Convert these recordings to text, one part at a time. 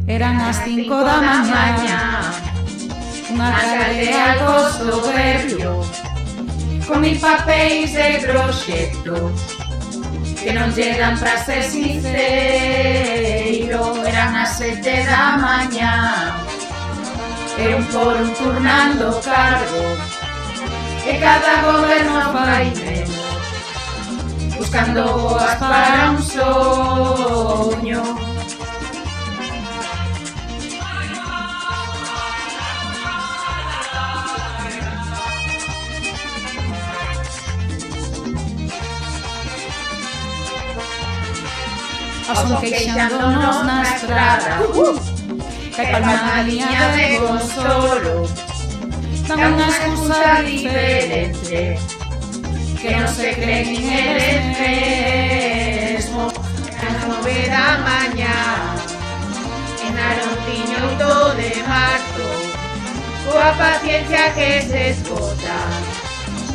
Eran as 5 da mañá. Unha tarde algo soberbio, con 1000 papéis de proxecto que non lle dan pra ser sincero. Eran as 7 da mañá, e un por un turnando cargo, e cada goberno fai menos, buscando boas para un soño. Son queixándonos na estrada, que palma na liña de consolo, dan unha excusa diferente, que non se creen nin eles mesmos. As 9 da mañá, en Arontiño 8 de marzo, coa paciencia que se esgota,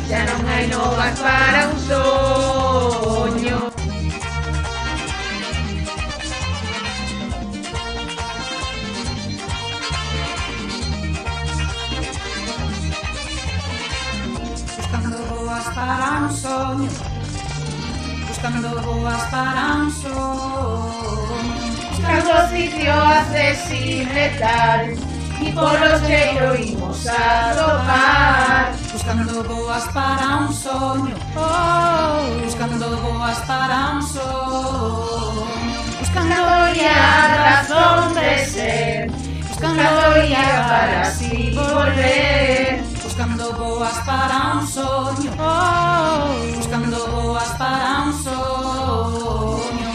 xa non hai novas para un soño. Buscando boas para un soño, buscando boas para un soño, Buscando sitio accesible tal, y por los cheiro imos a topar. buscando boas para un soño, buscando boas para un soño, buscando A razón de ser, buscando ya para así volver. buscando boas para un soño, buscando boas para un soño.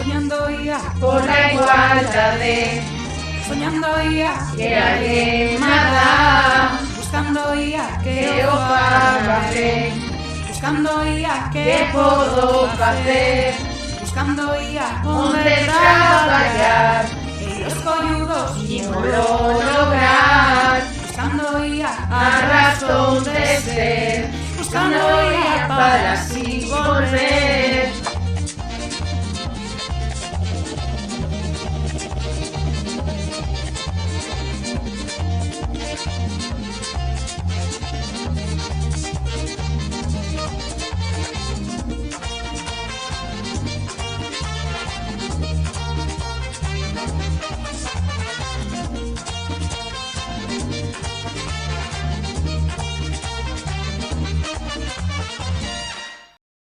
Soñando ia Por la igualdade soñando ia que alguén me dá, buscando ia que o faga ben, buscando ia que podo facer, buscando ia onde traballar, e os colludos ímolo lograr. buscando ia A razón de ser, buscando ya para así volver.